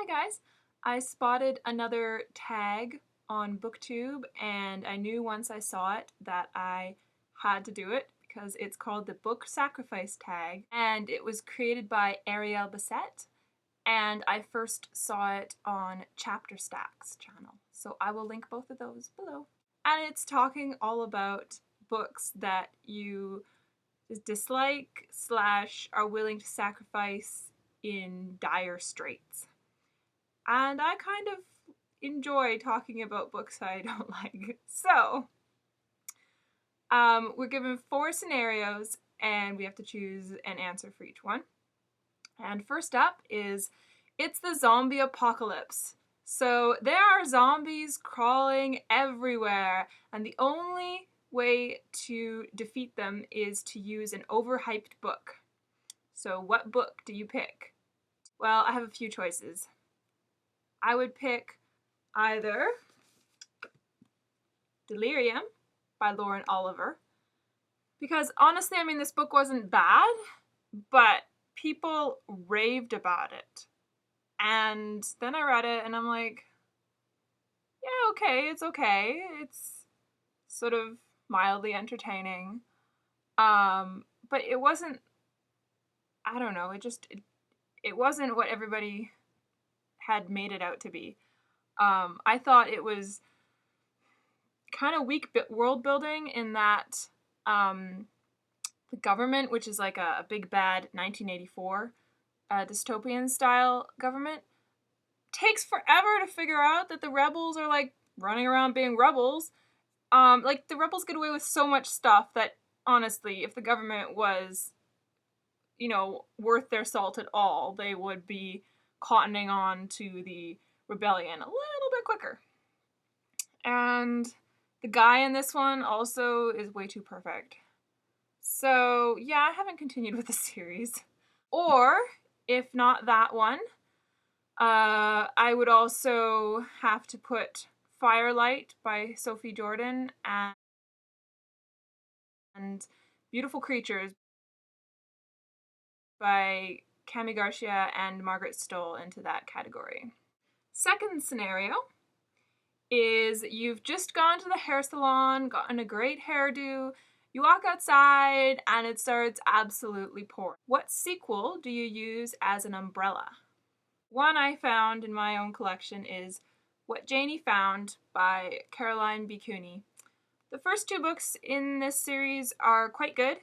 Hi guys! I spotted another tag on BookTube and I knew once I saw it that I had to do it because it's called the Book Sacrifice tag and it was created by Ariel Bassett and I first saw it on Chapter Stacks channel. So I will link both of those below. And it's talking all about books that you dislike / are willing to sacrifice in dire straits. And I kind of enjoy talking about books I don't like. So, we're given 4 scenarios and we have to choose an answer for each one. And first up is, it's the zombie apocalypse. So there are zombies crawling everywhere and the only way to defeat them is to use an overhyped book. So what book do you pick? Well, I have a few choices. I would pick either Delirium by Lauren Oliver, because honestly, I mean, this book wasn't bad, but people raved about it. And then I read it and I'm like, yeah, okay, it's okay. It's sort of mildly entertaining. But it wasn't, I don't know, it wasn't what everybody had made it out to be. I thought it was kind of weak world building in that the government, which is like a big bad 1984 dystopian style government, takes forever to figure out that the rebels are like running around being rebels. Like the rebels get away with so much stuff that honestly, if the government was, worth their salt at all, they would be cottoning on to the rebellion a little bit quicker. And the guy in this one also is way too perfect. So yeah, I haven't continued with the series. Or, if not that one, I would also have to put Firelight by Sophie Jordan and Beautiful Creatures by Cami Garcia and Margaret Stoll into that category. Second scenario is you've just gone to the hair salon, gotten a great hairdo, you walk outside and it starts absolutely pouring. What sequel do you use as an umbrella? One I found in my own collection is What Janie Found by Caroline B. Cooney. The first 2 books in this series are quite good.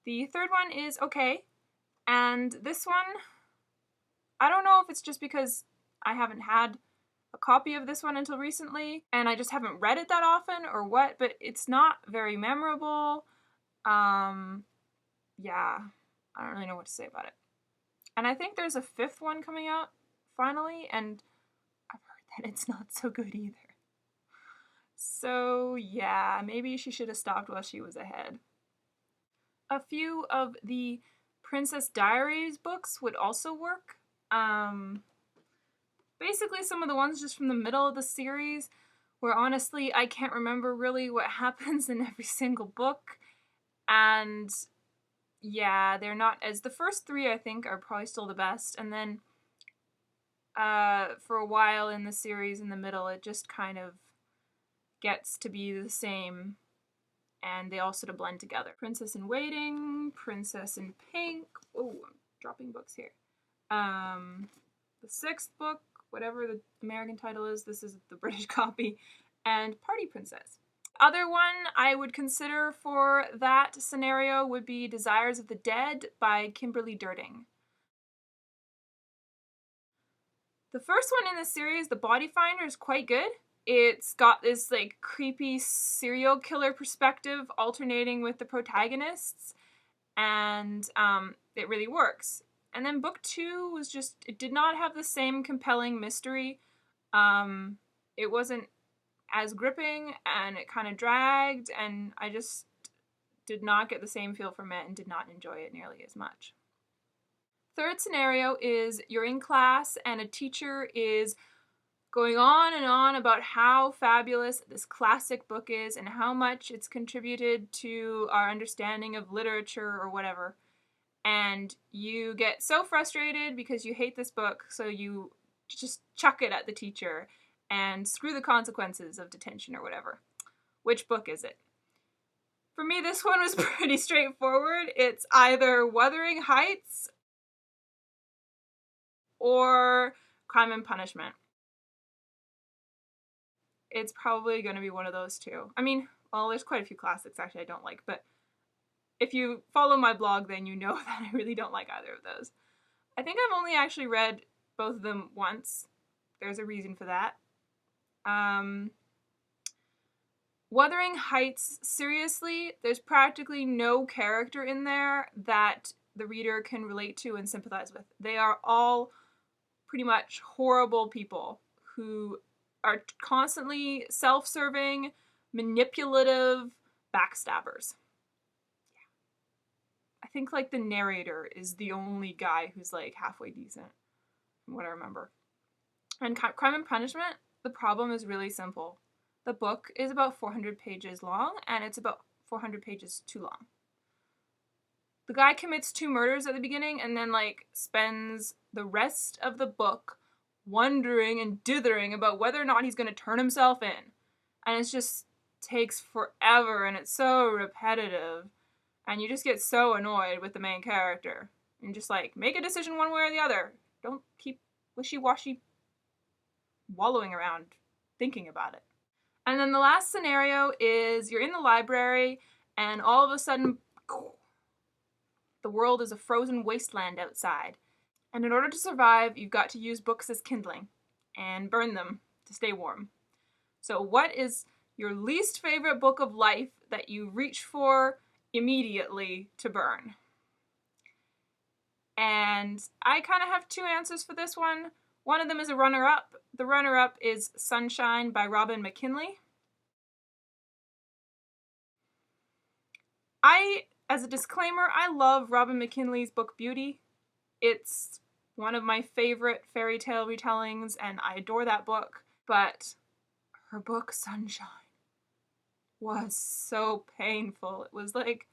The third one is okay. And this one, I don't know if it's just because I haven't had a copy of this one until recently and I just haven't read it that often or what, but it's not very memorable. Yeah, I don't really know what to say about it. And I think there's a 5th one coming out finally, and I've heard that it's not so good either. So yeah, maybe she should have stopped while she was ahead. A few of the Princess Diaries books would also work. Basically some of the ones just from the middle of the series where honestly I can't remember really what happens in every single book. And yeah, they're not as... The first 3 I think are probably still the best, and then for a while in the series in the middle it just kind of gets to be the same and they all sort of blend together. Princess in Waiting, Princess in Pink, oh, I'm dropping books here. The 6th book, whatever the American title is, this is the British copy, and Party Princess. Other one I would consider for that scenario would be Desires of the Dead by Kimberly Durting. The first one in the series, The Body Finder, is quite good. It's got this like creepy serial killer perspective alternating with the protagonists, and it really works. And then book 2 was just, it did not have the same compelling mystery. It wasn't as gripping and it kind of dragged, and I just did not get the same feel from it and did not enjoy it nearly as much. Third scenario is you're in class and a teacher is going on and on about how fabulous this classic book is and how much it's contributed to our understanding of literature or whatever. And you get so frustrated because you hate this book, so you just chuck it at the teacher and screw the consequences of detention or whatever. Which book is it? For me, this one was pretty straightforward. It's either Wuthering Heights or Crime and Punishment. It's probably going to be one of those two. I mean, well, there's quite a few classics actually I don't like, but if you follow my blog, then you know that I really don't like either of those. I think I've only actually read both of them once. There's a reason for that. Wuthering Heights, seriously, there's practically no character in there that the reader can relate to and sympathize with. They are all pretty much horrible people who are constantly self-serving, manipulative backstabbers. Yeah. I think like the narrator is the only guy who's like halfway decent, from what I remember. And Crime and Punishment, the problem is really simple. The book is about 400 pages long, and it's about 400 pages too long. The guy commits 2 murders at the beginning and then like spends the rest of the book wondering and dithering about whether or not he's going to turn himself in. And it just takes forever, and it's so repetitive, and you just get so annoyed with the main character. And just like, make a decision one way or the other. Don't keep wishy-washy wallowing around thinking about it. And then the last scenario is you're in the library and all of a sudden the world is a frozen wasteland outside. And in order to survive, you've got to use books as kindling and burn them to stay warm. So what is your least favorite book of life that you reach for immediately to burn? And I kind of have 2 answers for this one. One of them is a runner-up. The runner-up is Sunshine by Robin McKinley. As a disclaimer, I love Robin McKinley's book Beauty. It's one of my favorite fairy tale retellings, and I adore that book. But her book Sunshine was so painful. It was like,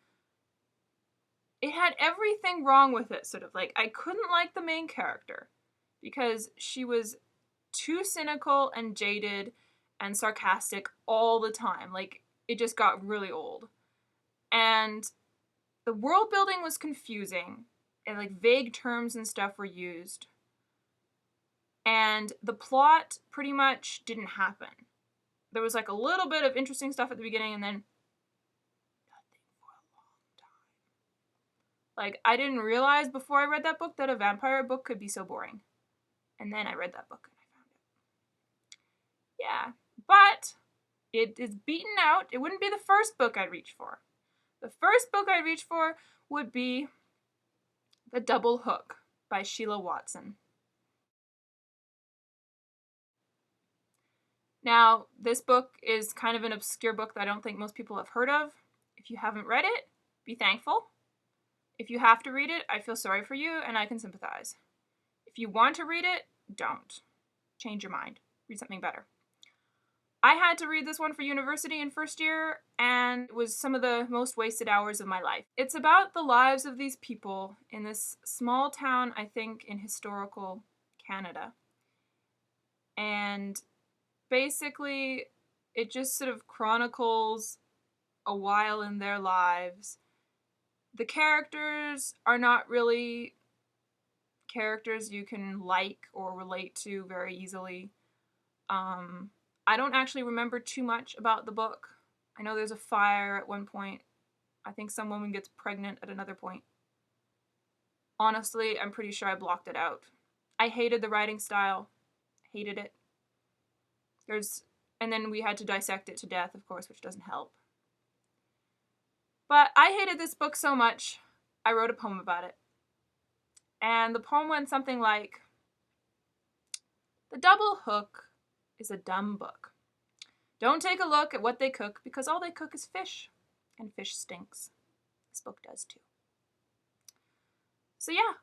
it had everything wrong with it, sort of. Like, I couldn't like the main character because she was too cynical and jaded and sarcastic all the time. Like, it just got really old. And the world building was confusing, and like vague terms and stuff were used. And the plot pretty much didn't happen. There was like a little bit of interesting stuff at the beginning, and then nothing for a long time. Like, I didn't realize before I read that book that a vampire book could be so boring. And then I read that book and I found it. Yeah, but it is beaten out. It wouldn't be the first book I'd reach for. The first book I'd reach for would be The Double Hook by Sheila Watson. Now, this book is kind of an obscure book that I don't think most people have heard of. If you haven't read it, be thankful. If you have to read it, I feel sorry for you and I can sympathize. If you want to read it, don't. Change your mind. Read something better. I had to read this one for university in first year, and it was some of the most wasted hours of my life. It's about the lives of these people in this small town, I think, in historical Canada. And basically, it just sort of chronicles a while in their lives. The characters are not really characters you can like or relate to very easily. I don't actually remember too much about the book. I know there's a fire at one point. I think some woman gets pregnant at another point. Honestly, I'm pretty sure I blocked it out. I hated the writing style. Hated it. And then we had to dissect it to death, of course, which doesn't help. But I hated this book so much, I wrote a poem about it. And the poem went something like, "The Double Hook is a dumb book. Don't take a look at what they cook, because all they cook is fish, and fish stinks. This book does too." So yeah,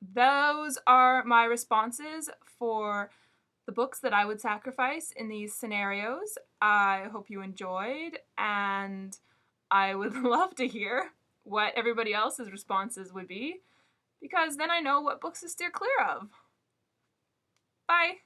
those are my responses for the books that I would sacrifice in these scenarios. I hope you enjoyed, and I would love to hear what everybody else's responses would be, because then I know what books to steer clear of. Bye!